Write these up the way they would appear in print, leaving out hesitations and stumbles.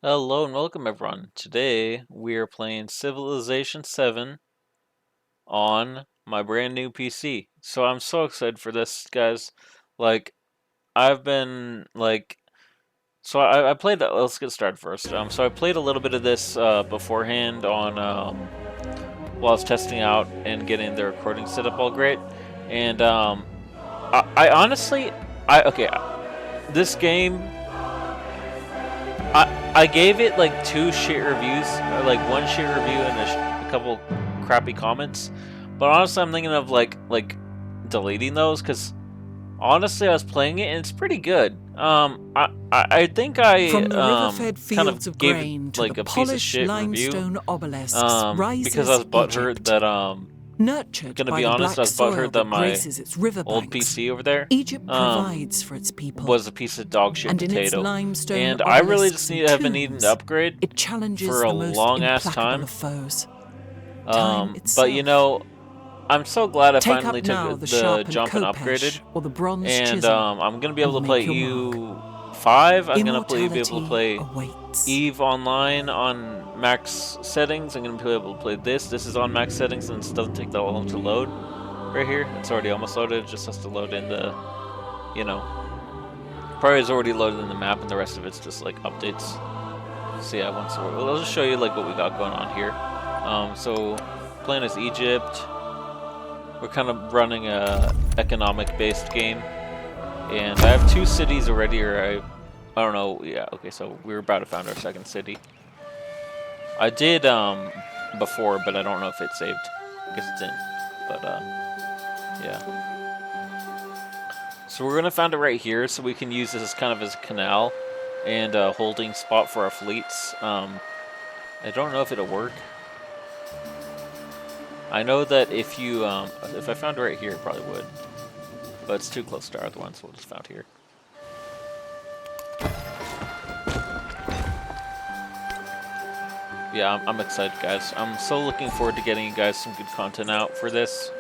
Hello and welcome everyone. Today we are playing Civilization 7 on my brand new PC. So I'm so excited for this, guys. Like I've been like I played let's get started first. So I played a little bit of this beforehand on while I was testing out and getting the recording set up all great. And I honestly I okay, this game I gave it like two shit reviews, or like one shit review and a couple crappy comments. But honestly, I'm thinking of deleting those because honestly, I was playing it and it's pretty good. I think I From the river-fed kind fields of of gave it grain to like the a piece of polished shit review limestone obelisks because I rises was butthurt Egypt. that Nurtured gonna by be the honest, I black was soil butthurt that that my graces its old riverbanks, PC over there Egypt provides for its people. was a piece of dog shit And in its potato. limestone And I really just obelisks and have been needing to tombs, upgrade it challenges for a the most long ass implacable time. of foes. Time But you itself. know, I'm so glad I Take finally up now took the the sharpened jump and upgraded. khopesh or the bronze And chisel, I'm gonna be able and to play make your mark. EU5. I'm gonna be able to Immortality play awaits. Eve online on max settings. I'm gonna be able to play this. This is on max settings and it doesn't take that long to load. Right here, it's already almost loaded. It just has to load in the, you know, probably is already loaded in the map, and the rest of it's just like updates. So yeah, I'll just show you like what we got going on here. So playing as Egypt. We're kind of running a economic-based game, and I have two cities already, or I don't know. Yeah, okay, so we're about to found our second city. I did before, but I don't know if it saved. I guess it didn't. But yeah. So we're gonna found it right here, so we can use this as kind of as a canal and a holding spot for our fleets. I don't know if it'll work. I know that if you, if I found it right here, it probably would. But it's too close to our other one, so we'll just found here. Yeah, I'm excited, guys. I'm so looking forward to getting you guys some good content out for this.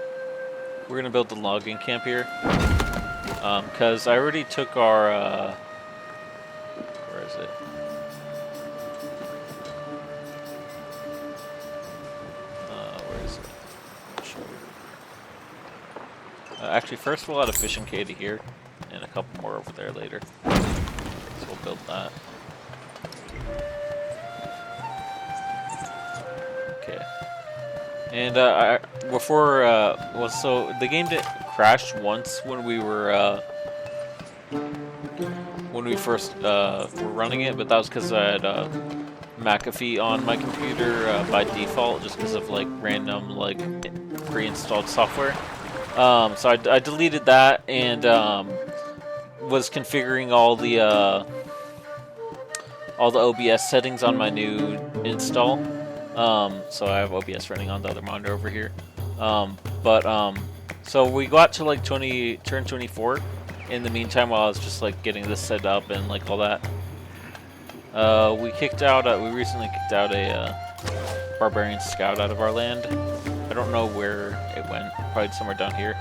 We're gonna build the logging camp here. Because I already took our, where is it? Where is it? Actually, first we'll add a fishing cady here, and a couple more over there later. So we'll build that. Okay. And well, so the game did crash once when we were when we first were running it, but that was because I had McAfee on my computer by default, just because of like random like pre-installed software. So I deleted that and was configuring all the OBS settings on my new install. So I have OBS running on the other monitor over here. So we got to like turn 24. In the meantime, while I was just like getting this set up and like all that, we recently kicked out a barbarian scout out of our land. I don't know where it went. Probably somewhere down here.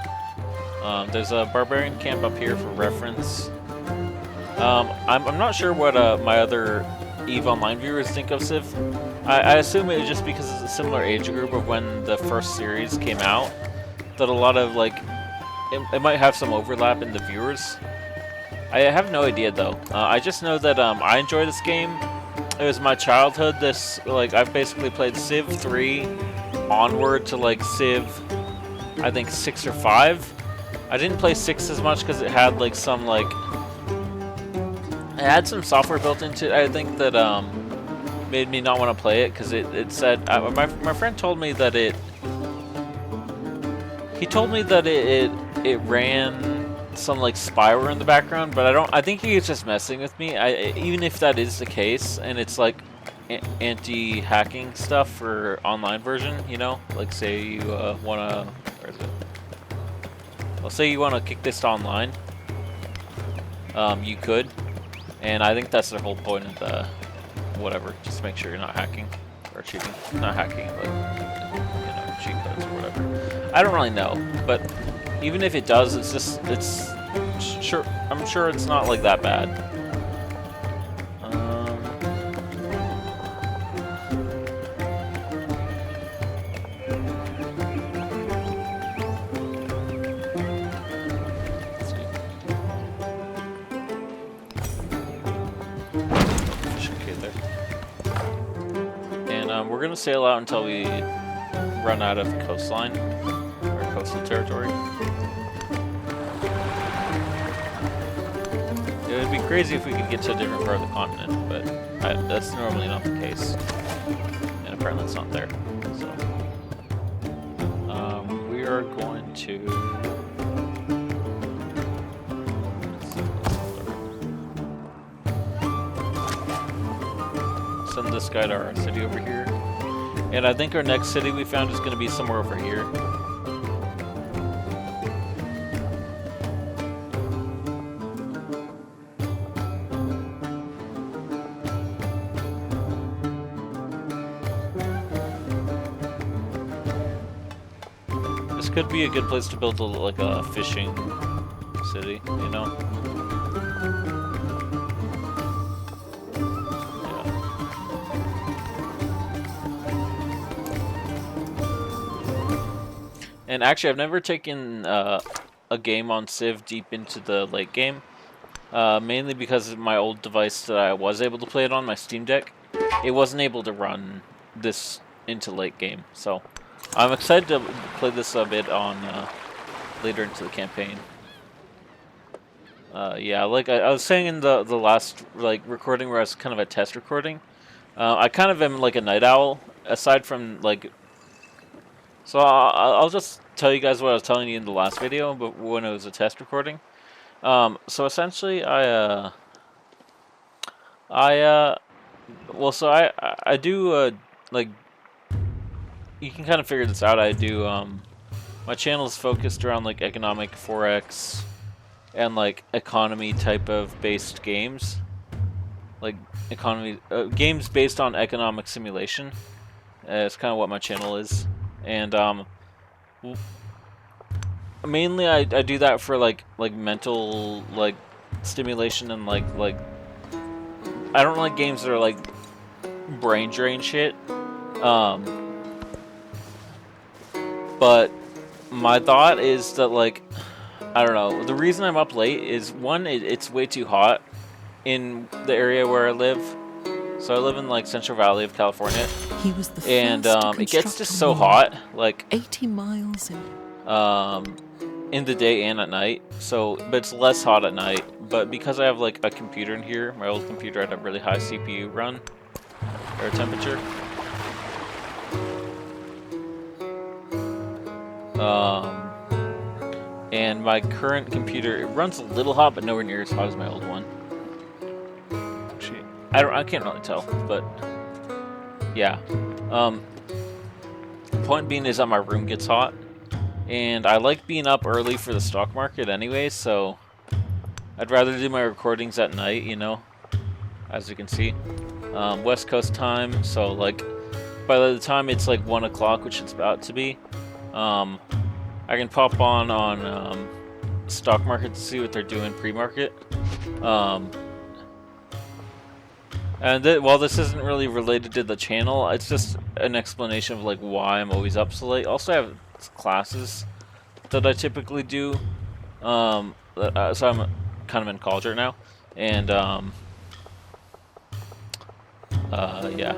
There's a barbarian camp up here for reference. I'm not sure what my other EVE Online viewers think of Civ. I assume it was just because it's a similar age group of when the first series came out, that a lot of like, it might have some overlap in the viewers. I have no idea though. I just know that I enjoy this game. It was my childhood. I've basically played Civ 3 onward to like Civ, I think 6 or 5. I didn't play 6 as much because it had like some like, it had some software built into it, I think, that made me not want to play it, because it said, my friend told me that it ran some like spyware in the background, but I think he was just messing with me. Even if that is the case and it's like anti hacking stuff for online version, you know, like say you wanna, where is it? Well, say you wanna kick this to online, you could. And I think that's the whole point of the whatever. Just make sure you're not hacking or cheating. Not hacking, but you know, cheat codes or whatever. I don't really know, but even if it does, I'm sure it's not like that bad. Okay, there. And we're gonna sail out until we run out of coastline or coastal territory. It would be crazy if we could get to a different part of the continent, but that's normally not the case. And apparently it's not there. So we are going to send this guy to our city over here. And I think our next city we found is going to be somewhere over here. This could be a good place to build like a fishing city, you know? And actually, I've never taken a game on Civ deep into the late game, mainly because of my old device that I was able to play it on, my Steam Deck. It wasn't able to run this into late game, so I'm excited to play this a bit on later into the campaign. Yeah, like I was saying in the last like recording where I was kind of a test recording, I kind of am like a night owl, aside from like. So I'll just tell you guys what I was telling you in the last video, but when it was a test recording. So essentially, I do like, you can kind of figure this out. I do my channel is focused around like economic forex and like economy type of based games, like economy games based on economic simulation. It's kind of what my channel is. And mainly I do that for like mental like stimulation and like I don't like games that are like brain drain shit. But my thought is that like I don't know, the reason I'm up late is one, it's way too hot in the area where I live. So I live in like Central Valley of California. He was the and first it gets just so hot, like 80 miles in the day and at night. So, but it's less hot at night. But because I have like a computer in here, my old computer had a really high CPU run or temperature. And my current computer, it runs a little hot, but nowhere near as hot as my old one. Actually, I can't really tell, but yeah. Point being is that my room gets hot, and I like being up early for the stock market anyway, so I'd rather do my recordings at night, you know, as you can see. West Coast time, so like by the time it's like 1 o'clock, which it's about to be, I can pop on stock market to see what they're doing pre-market. And while this isn't really related to the channel, it's just an explanation of like why I'm always up so late. Also, I have classes that I typically do. So I'm kind of in college right now, and yeah.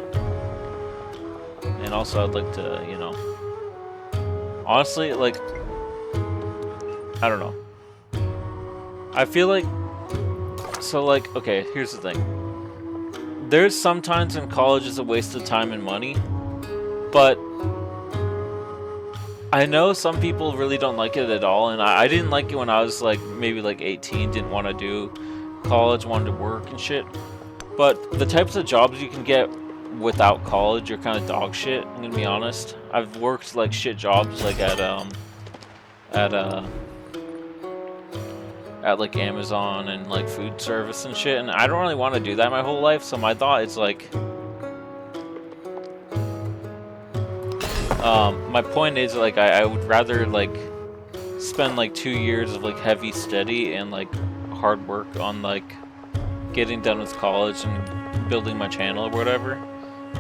And also, I'd like to, you know, honestly, like, I don't know. I feel like, so like, okay, here's the thing. There's sometimes in college it's a waste of time and money, but I know some people really don't like it at all, and I didn't like it when I was like maybe like 18, didn't want to do college, wanted to work and shit. But the types of jobs you can get without college are kind of dog shit, I'm gonna be honest. I've worked like shit jobs like at like Amazon and like food service and shit, and I don't really want to do that my whole life. So my thought is like, my point is like I would rather like spend like 2 years of like heavy study and like hard work on like getting done with college and building my channel or whatever,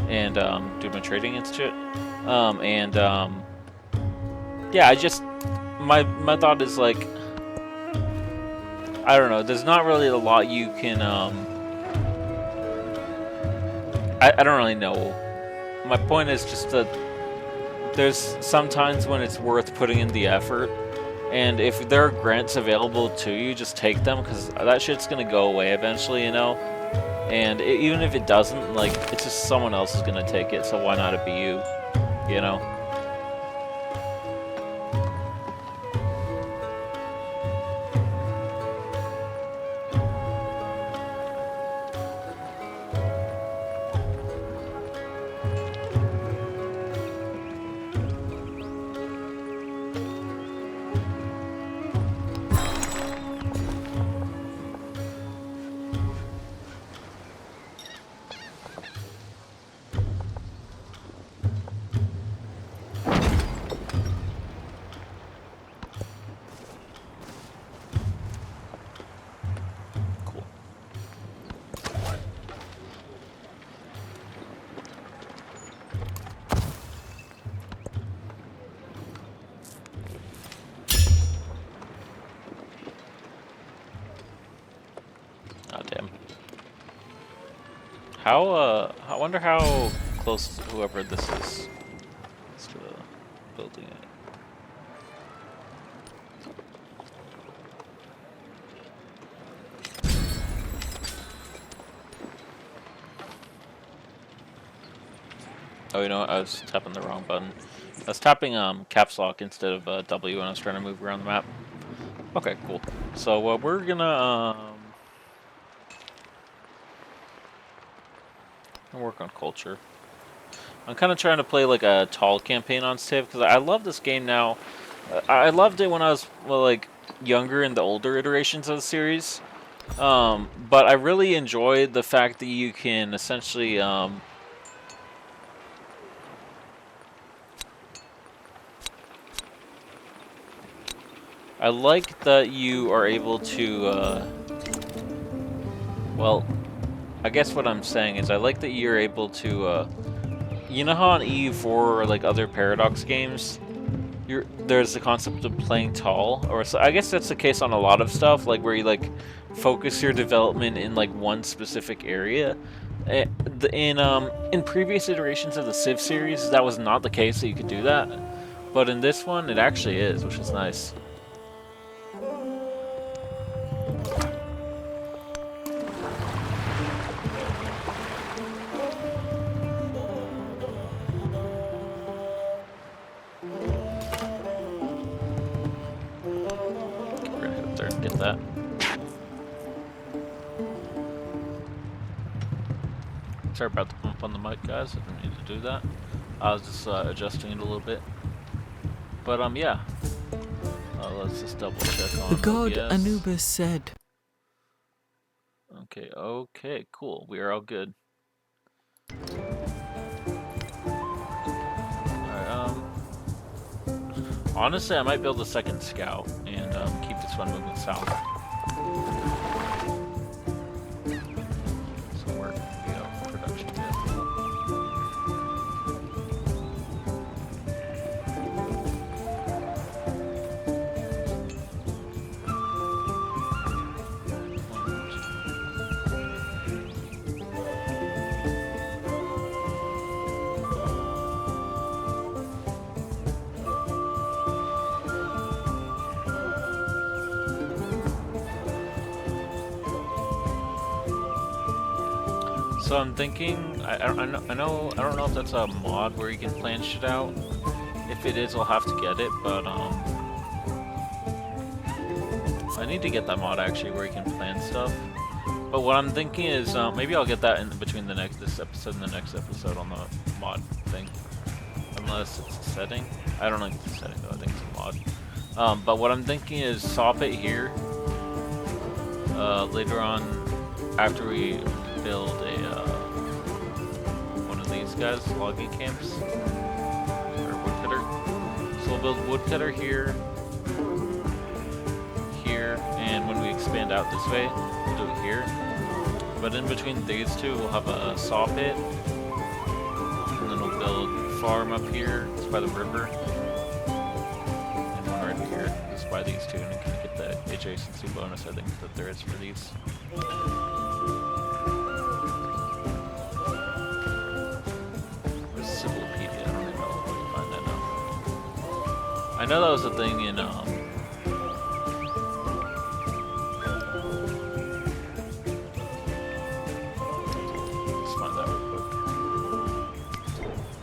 and doing my trading and shit. Yeah, I just my thought is like, I don't know, there's not really a lot you can I don't really know. My point is just that there's sometimes when it's worth putting in the effort, and if there are grants available to you, just take them, because that shit's gonna go away eventually, you know? And even if it doesn't, like, it's just someone else is gonna take it, so why not it be you, you know? I wonder how close whoever this is to building it. Oh, you know what? I was tapping the wrong button. I was tapping caps lock instead of W when I was trying to move around the map. Okay, cool. So we're gonna work on culture. I'm kind of trying to play like a tall campaign on Civ because I love this game now. I loved it when I was like younger in the older iterations of the series, but I really enjoyed the fact that you can essentially I like that you are able to well, I guess what I'm saying is I like that you're able to you know how on EU4 or like other Paradox games, there's the concept of playing tall, or so I guess that's the case on a lot of stuff, like where you like focus your development in like one specific area. In previous iterations of the Civ series, that was not the case that you could do that, but in this one, it actually is, which is nice. That. Sorry about the bump on the mic, guys. I didn't need to do that. I was just adjusting it a little bit. But yeah. Let's just double check on the god OBS. Anubis said. Okay, cool. We are all good. Alright, honestly, I might build a second scout and keep this one moving south. So we're, you know, production vehicle. So I'm thinking, I don't know if that's a mod where you can plan shit out. If it is, I'll have to get it, but I need to get that mod actually where you can plan stuff. But what I'm thinking is maybe I'll get that in between this episode and the next episode on the mod thing. Unless it's a setting. I don't know if it's a setting though, I think it's a mod. But what I'm thinking is swap it here. Later on, after we build a one of these guys, logging camps, or woodcutter. So we'll build woodcutter here, and when we expand out this way, we'll do it here. But in between these two, we'll have a saw pit, and then we'll build farm up here. It's by the river, and one right here. This is by these two, and you can get the adjacency bonus I think that there is for these. I know that was a thing in let's find that real quick.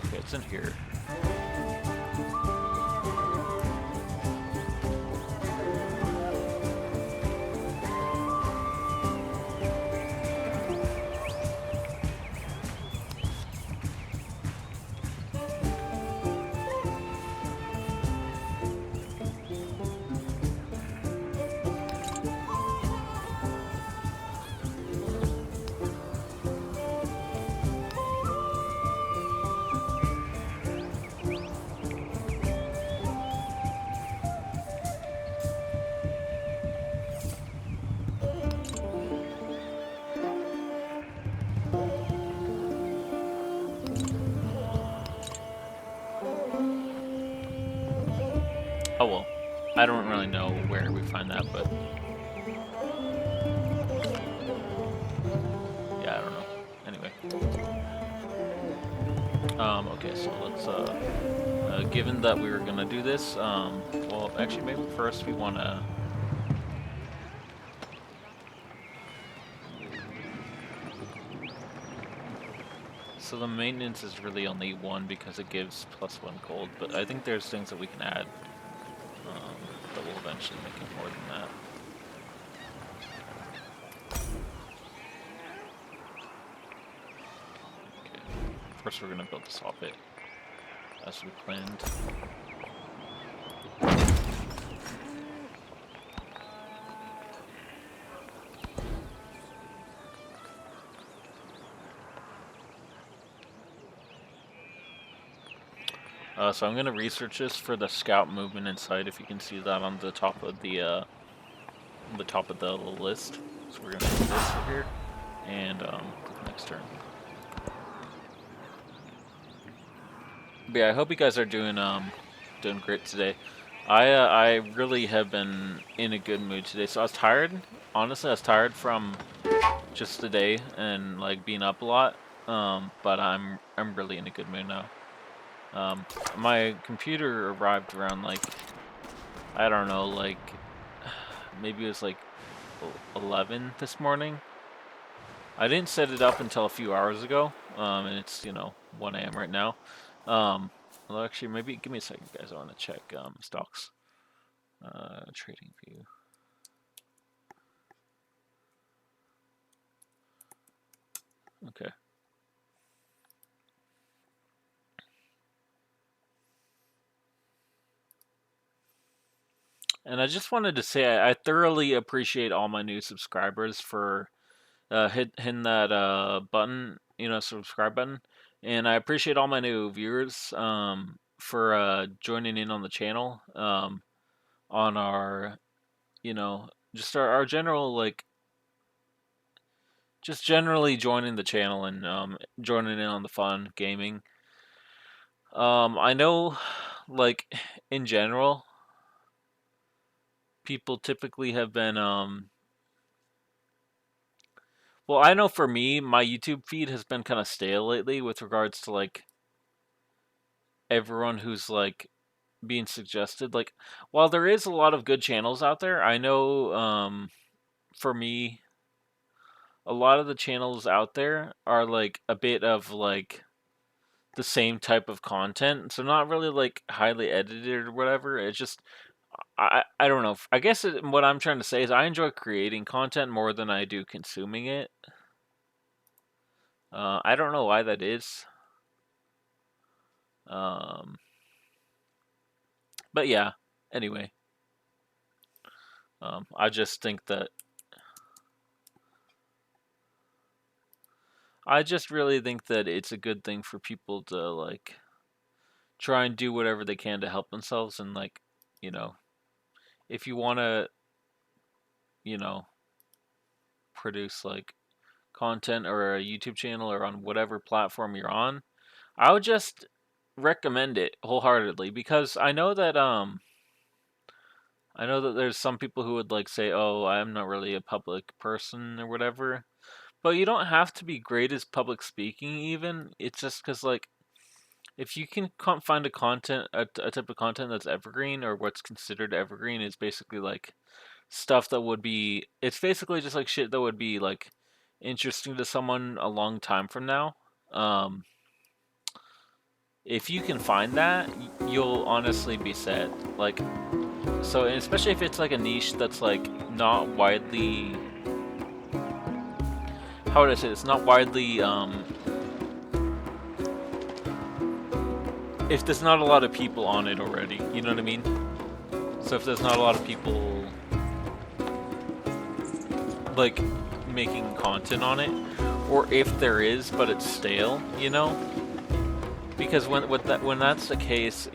Okay, it's in here. Oh well, I don't really know where we find that, but yeah, I don't know. Anyway, okay, so let's given that we were gonna do this, well, actually, maybe first we wanna. So the maintenance is really only 1 because it gives +1 gold, but I think there's things that we can add that will eventually make it more than that. Okay. First we're gonna build the saw pit, as we planned. So I'm gonna research this for the scout movement inside. If you can see that on the top of the list. So we're gonna do this for here, and next turn. But yeah, I hope you guys are doing great today. I really have been in a good mood today. So I was tired. Honestly, I was tired from just the day and like being up a lot. But I'm really in a good mood now. My computer arrived around like, I don't know, like maybe it was like 11 this morning. I didn't set it up until a few hours ago, and it's 1 a.m. right now. Well, actually, maybe give me a second, guys. I want to check stocks, trading view. Okay. And I just wanted to say I thoroughly appreciate all my new subscribers for hitting that button, subscribe button, and I appreciate all my new viewers for joining in on the channel, on our, just our general like, just generally joining the channel and joining in on the fun gaming. I know, like in general, people typically have been well, I know for me, my YouTube feed has been kind of stale lately with regards to like everyone who's like being suggested. Like, while there is a lot of good channels out there, I know for me, a lot of the channels out there are like a bit of like the same type of content, so not really like highly edited or whatever. It's just I don't know. I guess what I'm trying to say is I enjoy creating content more than I do consuming it. I don't know why that is. But yeah. Anyway, I just think that I just really think that it's a good thing for people to like try and do whatever they can to help themselves, and like, you know, if you want to, you know, produce like content or a YouTube channel or on whatever platform you're on, I would just recommend it wholeheartedly, because I know that there's some people who would like say, "Oh, I'm not really a public person or whatever." But you don't have to be great as public speaking even. It's just cuz like if you can find a type of content that's evergreen, or what's considered evergreen is basically like stuff that would be, it's basically just like shit that would be like interesting to someone a long time from now. Um, if you can find that, you'll honestly be set. Like, so, and especially if it's like a niche that's like not widely, how would I say, it's not widely, if there's not a lot of people on it already, you know what I mean? So if there's not a lot of people like making content on it, or if there is but it's stale, you know? Because when that's the case,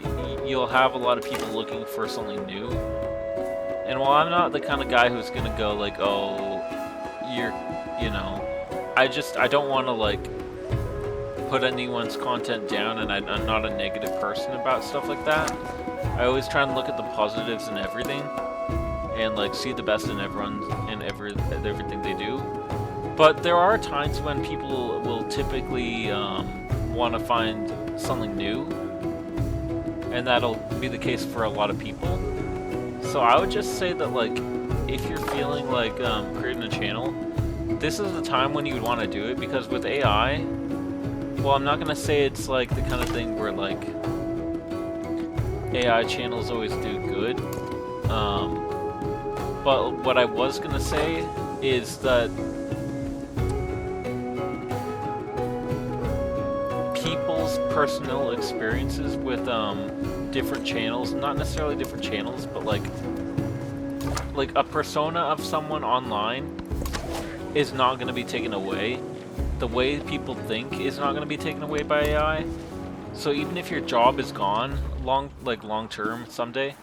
you'll have a lot of people looking for something new. And while I'm not the kind of guy who's gonna go like, oh, you know, I don't want to like put anyone's content down, and I'm not a negative person about stuff like that. I always try and look at the positives in everything, and like see the best in everyone and everything they do. But there are times when people will typically want to find something new, and that'll be the case for a lot of people. So I would just say that like, if you're feeling like creating a channel, this is the time when you would want to do it, because with AI, well, I'm not gonna say it's like the kind of thing where like AI channels always do good, but what I was gonna say is that people's personal experiences with different channels, not necessarily different channels, but like a persona of someone online is not going to be taken away. The way people think is not going to be taken away by AI. So even if your job is gone long term someday,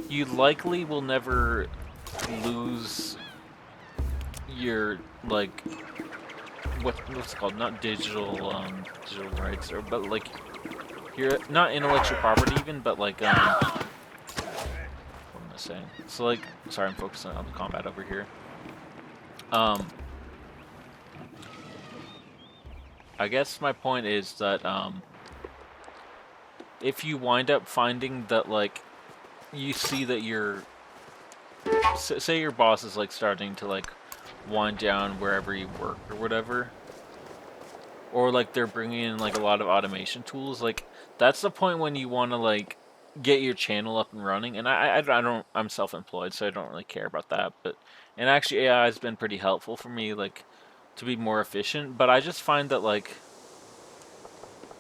you likely will never lose your like what's it called, not digital rights, or but like you're not intellectual property even, but like what am I saying? So like, sorry, I'm focusing on the combat over here. I guess my point is that if you wind up finding that like you see that your say your boss is like starting to like wind down wherever you work or whatever, or like they're bringing in like a lot of automation tools, like that's the point when you want to like get your channel up and running. And I'm self-employed, so I don't really care about that, but and actually AI has been pretty helpful for me like to be more efficient. But I just find that like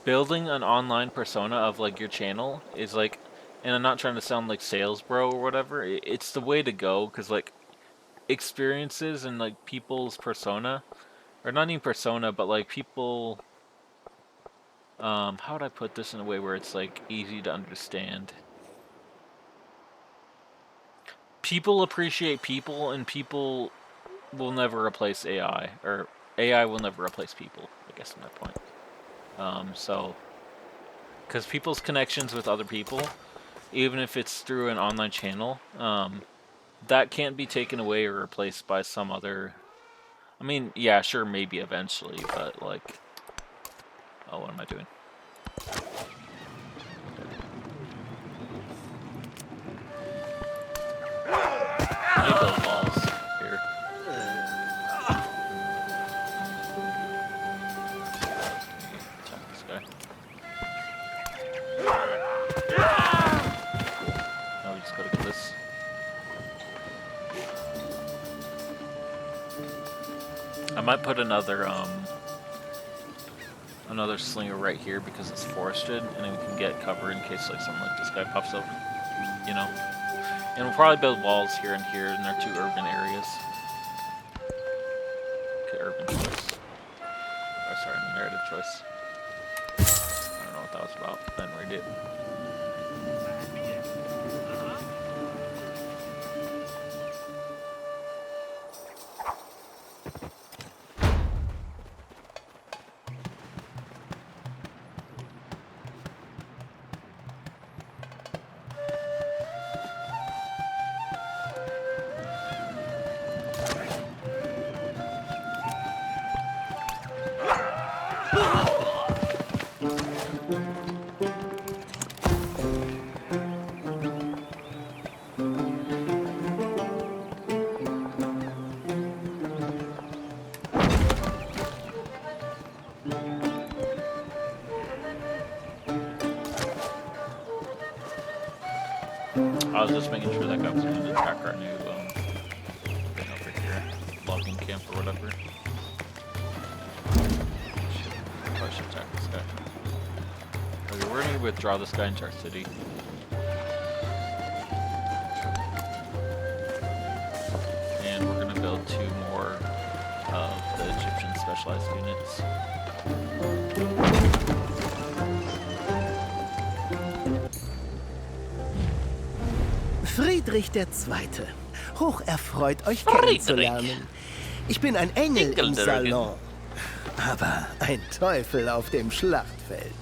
building an online persona of like your channel is like, and I'm not trying to sound like sales bro or whatever, it's the way to go, because like experiences and like people's persona, or not even persona, but like people, how would I put this in a way where it's like easy to understand? People appreciate people, and people will never replace AI, or AI will never replace people, I guess is my point. So, because people's connections with other people, even if it's through an online channel, that can't be taken away or replaced by some other. I mean, yeah, sure, maybe eventually, but like, oh, what am I doing? I need those balls here. Attack this guy. Now we just gotta get this. I might put another slinger right here because it's forested, and then we can get cover in case like something like this guy pops up, you know. And we'll probably build walls here and here, and they're two urban areas. Okay, urban choice. Oh, sorry, narrative choice. I don't know what that was about. Then read it. I was just making sure that guy was going to attack our new thing over here, logging camp or whatever. Probably should attack this guy. Okay, we're going to withdraw this guy into our city. And we're going to build 2 more of the Egyptian specialized units. Friedrich II. Hocherfreut, euch kennenzulernen. Ich bin ein Engel im Salon, aber ein Teufel auf dem Schlachtfeld.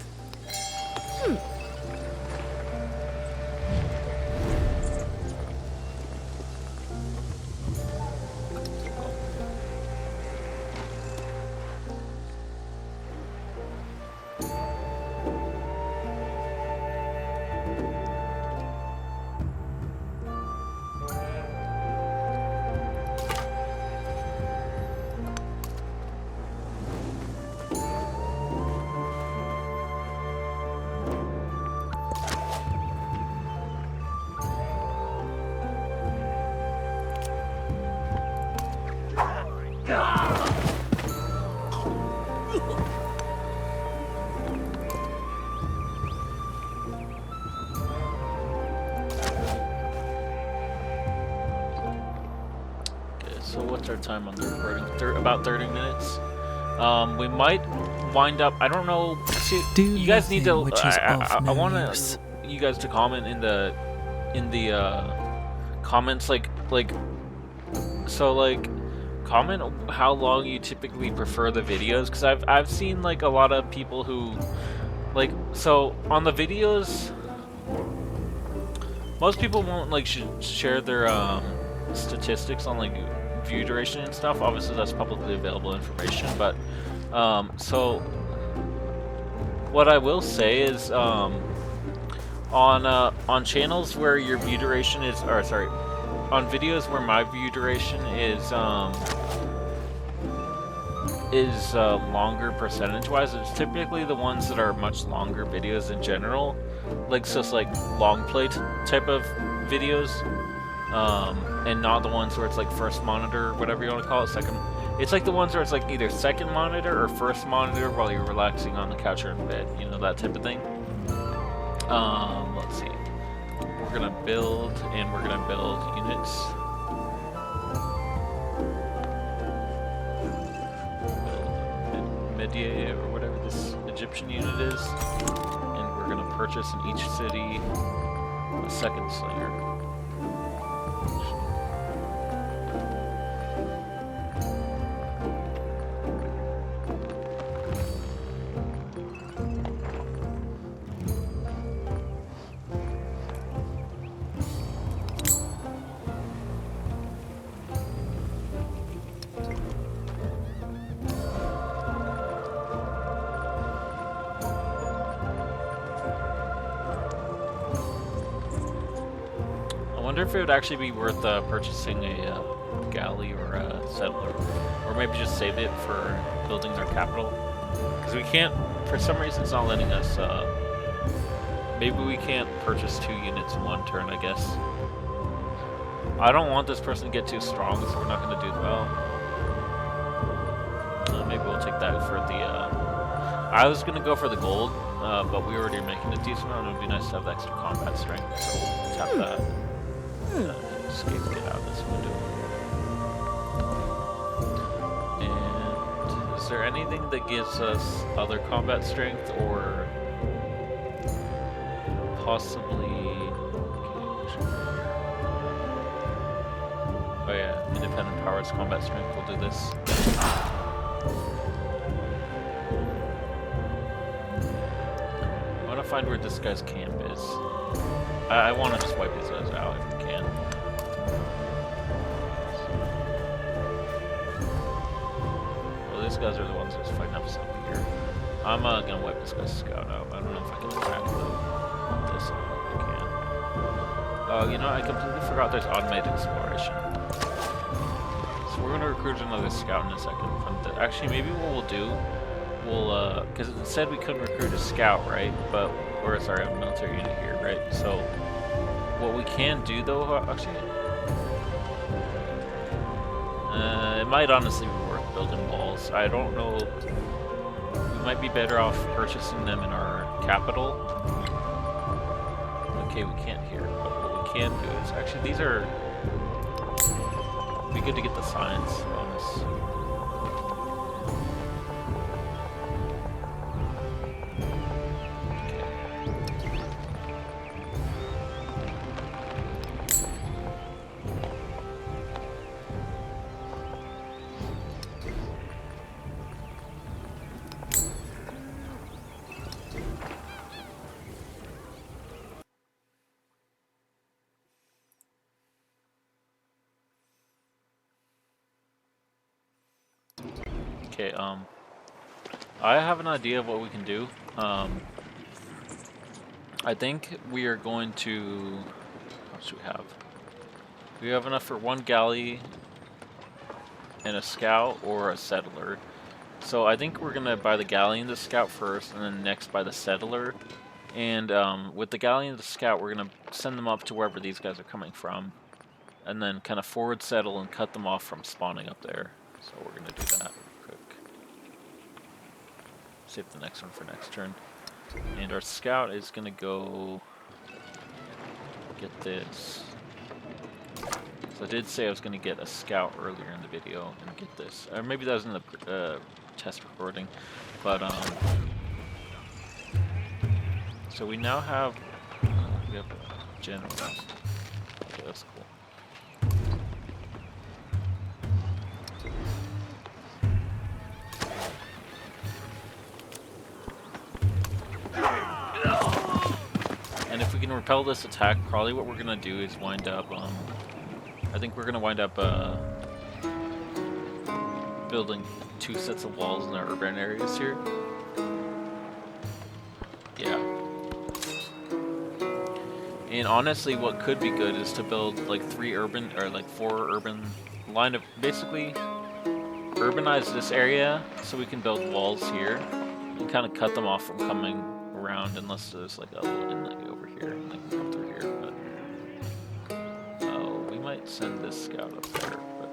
So what's our time on the recording? About 30 minutes. We might wind up. I don't know. See, you guys need to. I want you guys to comment in the comments, like comment how long you typically prefer the videos, because I've seen like a lot of people who so on the videos. Most people won't share their statistics on view duration and stuff. Obviously that's publicly available information, but so what I will say is on channels where your view duration is, or sorry, on videos where my view duration is longer percentage wise, it's typically the ones that are much longer videos in general, just long play type of videos. And not the ones where it's first monitor, whatever you want to call it, second. It's the ones where it's either second monitor or first monitor while you're relaxing on the couch or in bed, you know, that type of thing. Let's see. We're gonna build, and we're gonna build units. Media or whatever this Egyptian unit is, and we're gonna purchase in each city a second slinger. I wonder if it would actually be worth purchasing a galley or a settler, or maybe just save it for building our capital, because we can't, for some reason it's not letting us, maybe we can't purchase 2 units in one turn, I guess. I don't want this person to get too strong, so we're not going to do well. Maybe we'll take that for the, I was going to go for the gold, but we already are making a decent amount. It would be nice to have the extra combat strength, so we'll tap that. Escape, get out of this window. And is there anything that gives us other combat strength, or possibly? Oh yeah, independent powers, combat strength. We'll do this. I want to find where this guy's camp is. I want to just wipe these guys out if we can. Well, these guys are the ones that's fighting up over here. I'm gonna wipe this guy's scout out. I don't know if I can attack though. This I can. Oh, you know, I completely forgot there's automated exploration. So we're gonna recruit another scout in a second. Actually, maybe what we'll do, because it said we couldn't recruit a scout, right? But, or sorry, a military unit here, right? So What we can do though, actually, it might honestly be worth building walls. I don't know. We might be better off purchasing them in our capital. Okay, we can't hear, but what we can do is actually these are. It'd be good to get the science bonus. Okay, I have an idea of what we can do. I think we are going to, what should we have? We have enough for one galley and a scout or a settler. So I think we're gonna buy the galley and the scout first, and then next buy the settler. And with the galley and the scout, we're gonna send them up to wherever these guys are coming from, and then kind of forward settle and cut them off from spawning up there. So we're gonna do that real quick. Save the next one for next turn. And our scout is gonna go get this. So I did say I was gonna get a scout earlier in the video and get this. Or maybe that was in the test recording. But so we now have we have a general. Okay, that's cool. And if we can repel this attack, probably what we're gonna do is wind up. I think we're gonna wind up building 2 sets of walls in our urban areas here. Yeah. And honestly, what could be good is to build like 3 urban or like 4 urban line of basically urbanize this area so we can build walls here and kind of cut them off from coming around unless there's like a little inlet over here and they can come through here. But we might send this scout up there, but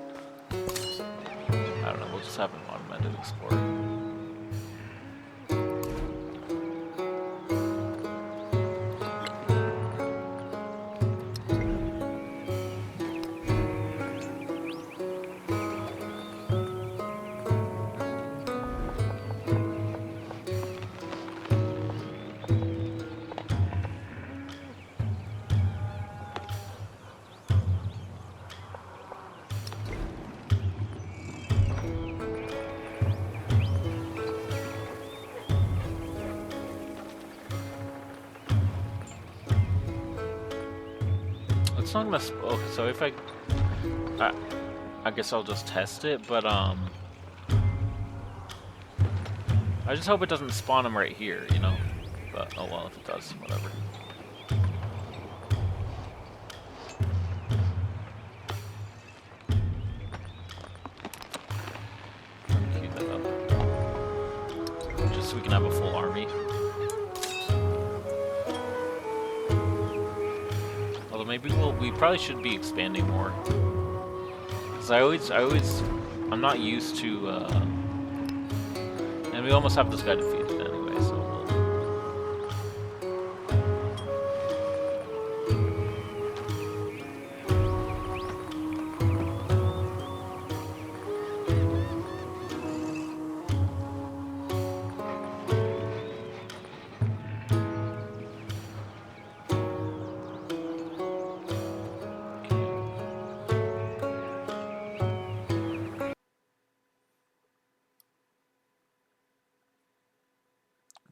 I don't know. We'll just have him automated explore. It's not gonna. Okay, so if I guess I'll just test it, but I just hope it doesn't spawn them right here, you know. But oh well, if it does, whatever. Queue that up, just so we can have a full army. Maybe we probably should be expanding more. Cause I'm not used to, and we almost have this guy defeated anyway, so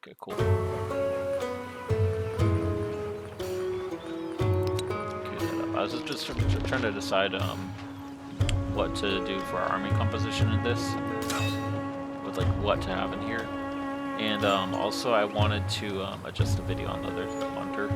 okay, cool. I was just trying to decide what to do for our army composition in this, with like what to have in here, and also I wanted to adjust the video on the other monitor.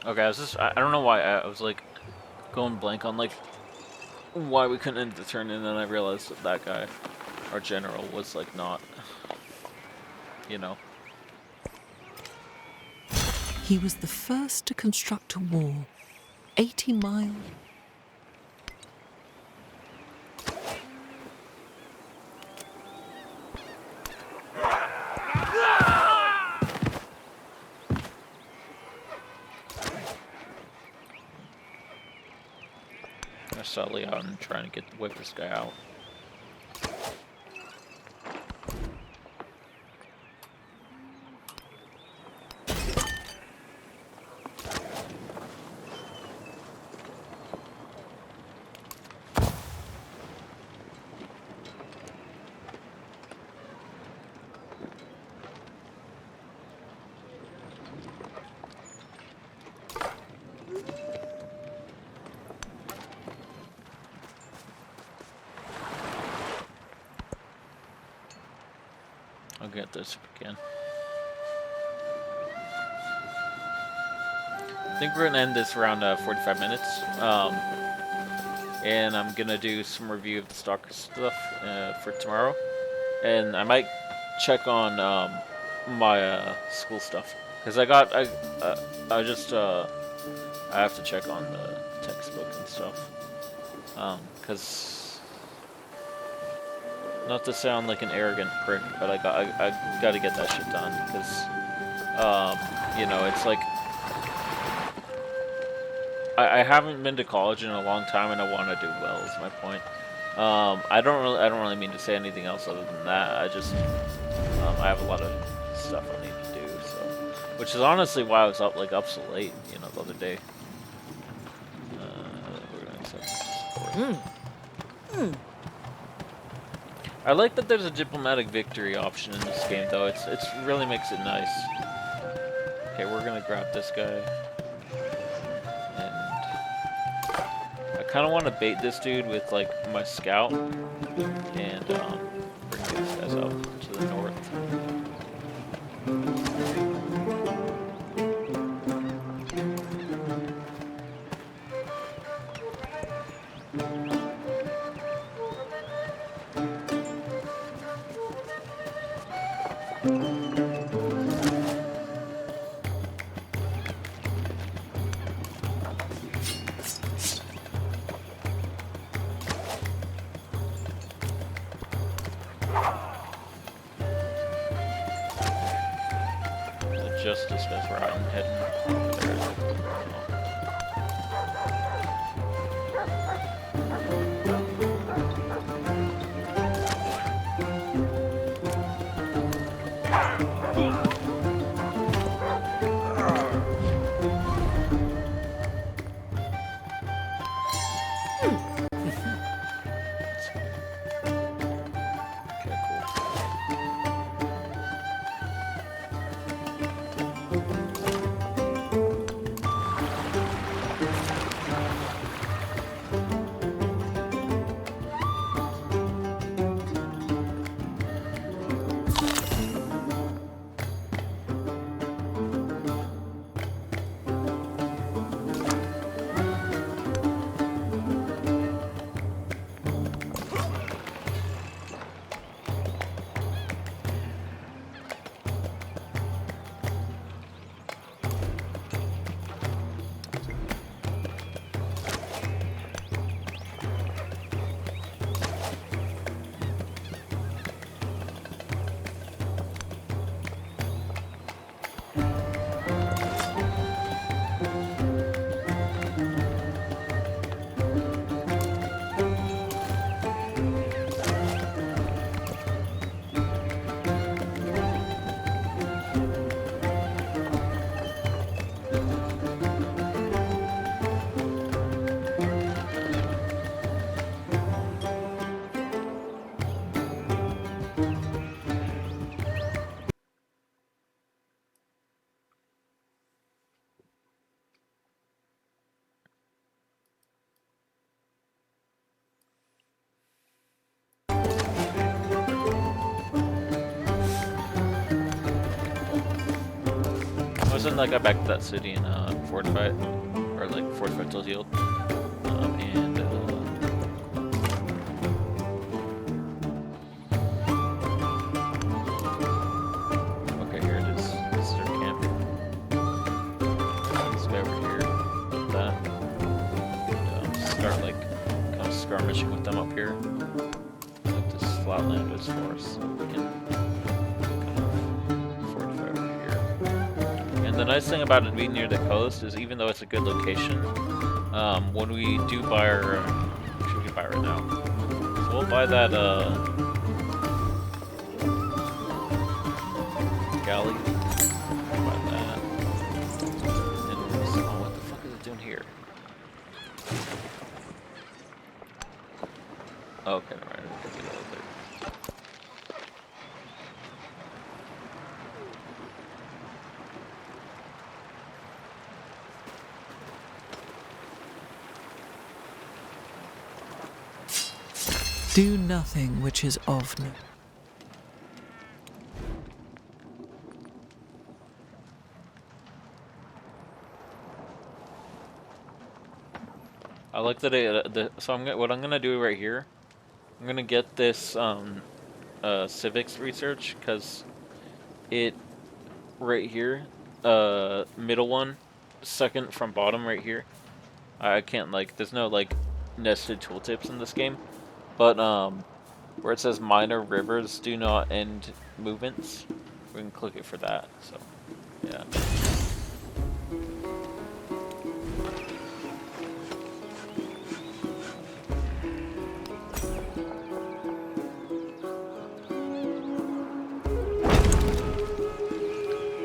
Okay, I don't know why I was like going blank on like why we couldn't end the turn, and then I realized that that guy, our general, was like not, you know. He was the first to construct a wall, 80 miles. I sally out and trying to whip this guy out. I'll get this again. I think we're gonna end this around 45 minutes. And I'm gonna do some review of the Stalker stuff for tomorrow, and I might check on my school stuff because I have to check on the textbook and stuff because. Not to sound like an arrogant prick, but I got to get that shit done because, you know, it's like I haven't been to college in a long time, and I want to do well. Is my point. I don't really mean to say anything else other than that. I just I have a lot of stuff I need to do, so which is honestly why I was up so late, you know, the other day. We're gonna accept support. I like that there's a diplomatic victory option in this game, though. It's really makes it nice. Okay, we're gonna grab this guy, and I kind of want to bait this dude with like my scout, and bring these guys up to the north. Justice goes right and heading there. send that guy back to that city and fortify it, or like fortify till healed. And okay, here it is. This is our camp. This guy over here. Get that. And, start like kind of skirmishing with them up here. Like this flatland is for us, so we can. The nice thing about it being near the coast is, even though it's a good location, when we do buy our, should we buy right now? So we'll buy that galley. Buy that. And oh, what the fuck is it doing here? Oh, okay, never mind. It'll be a little bit. Do nothing which is of no. I like that. So what I'm gonna do right here. I'm gonna get this civics research, because it right here, middle one, second from bottom right here. I can't like. There's no like nested tooltips in this game. But where it says minor rivers do not end movements, we can click it for that. So yeah.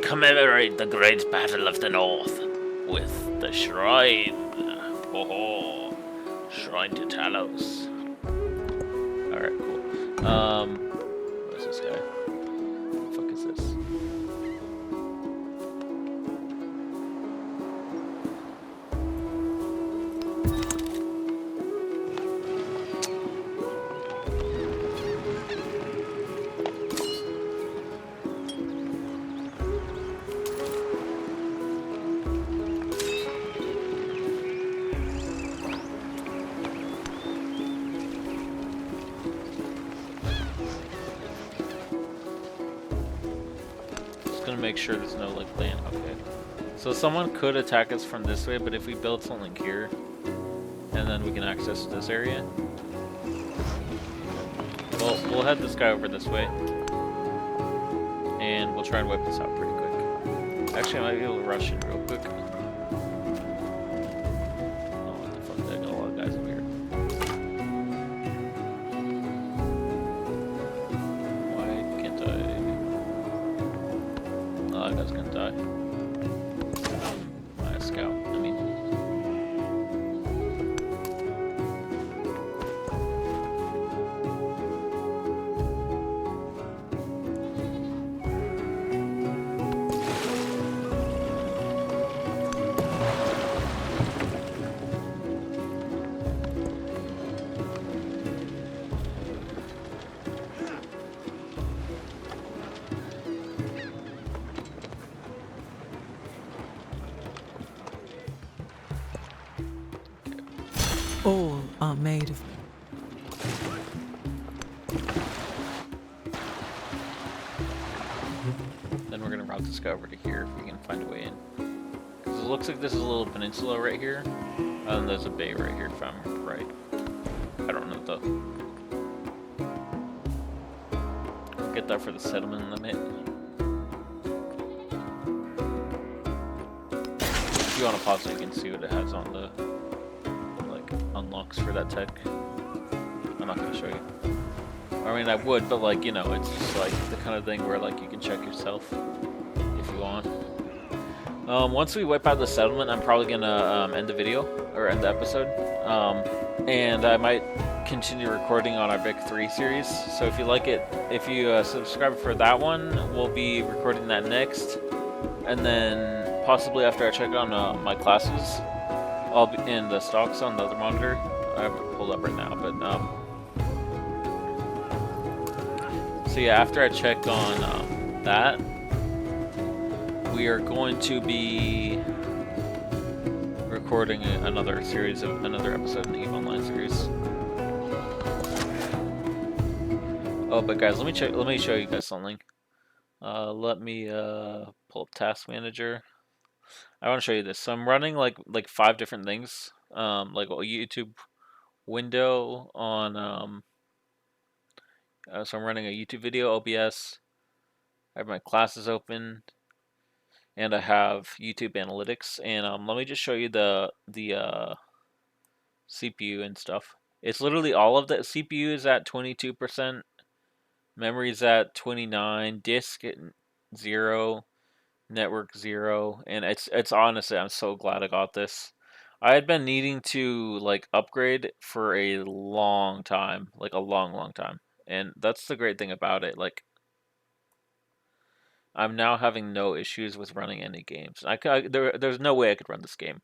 Commemorate the great battle of the North with the shrine. Oh, shrine to Talos. Alright, cool. What is this guy? What the fuck is this? Make sure there's no like land. Okay, so someone could attack us from this way, but if we build something here and then we can access this area, well, we'll head this guy over this way and we'll try and wipe this out pretty quick. Actually, I might be able to rush in real quick. Oh, what the fuck, I got a lot of guys over here. Why can't I? That guy's gonna die. My scout, I mean. All are made of. Then we're gonna route this guy over to here if we can find a way in. Because it looks like this is a little peninsula right here, and there's a bay right here if I'm right. I don't know though. We'll get that for the settlement limit. If you want to pause it, you can see what it has on the unlocks for that tech. I'm not gonna show you. I mean, I would, but like, you know, it's just like the kind of thing where like you can check yourself if you want. Once we wipe out the settlement, I'm probably gonna end the video or end the episode, and I might continue recording on our Vic 3 series. So if you like it, if you subscribe for that one, we'll be recording that next, and then possibly after I check on my classes. I'll be in the stocks on the other monitor. I have it pulled up right now, but so yeah, after I check on that, we are going to be recording another episode in the EVE Online series. Oh, but guys, let me show you guys something. Let me pull up Task Manager. I want to show you this. So I'm running like 5 different things. Like a YouTube window on so I'm running a YouTube video, OBS. I have my classes open, and I have YouTube Analytics. And let me just show you the CPU and stuff. It's literally all of the CPU is at 22%, memory is at 29, disk at 0, network 0, and it's honestly, I'm so glad I got this. I had been needing to like upgrade for a long time, like a long time, and that's the great thing about it. Like, I'm now having no issues with running any games. There's no way I could run this game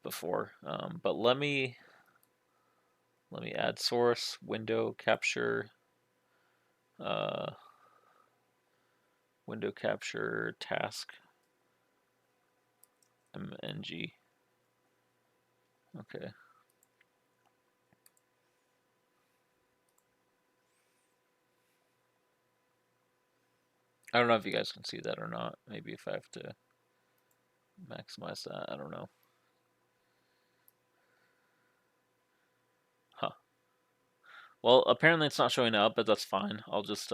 before, but let me add source, window capture, window capture task, mng. Okay. I don't know if you guys can see that or not. Maybe if I have to maximize that, I don't know. Huh. Well, apparently it's not showing up, but that's fine. I'll just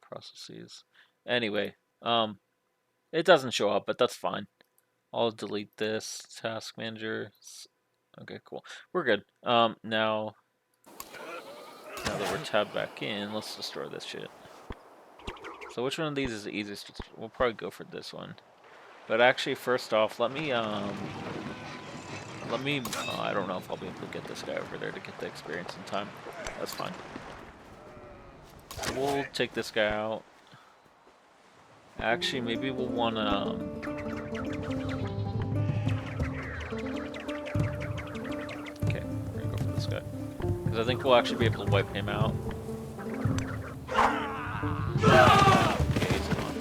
processes. Anyway, it doesn't show up, but that's fine. I'll delete this task manager. Okay, cool. We're good. Now that we're tabbed back in, let's destroy this shit. So which one of these is the easiest? We'll probably go for this one. But actually, first off, let me, I don't know if I'll be able to get this guy over there to get the experience in time. That's fine. We'll take this guy out. Actually, maybe we'll want to, okay, we're gonna go for this guy. Because I think we'll actually be able to wipe him out. Okay, he's gone.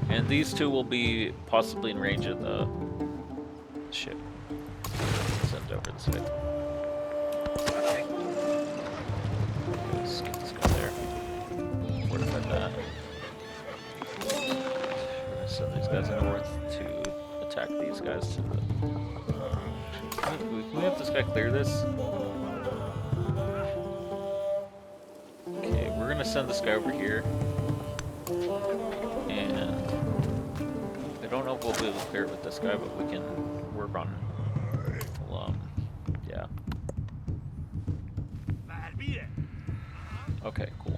And these two will be possibly in range of the ship. Send over this way. Let's get this guy there. Fortify that. We're gonna send these guys north to attack these guys to the... Can we have this guy clear this? Okay, we're gonna send this guy over here. And I don't know if we'll be able to clear it with this guy, but we can work on, yeah. Okay, cool.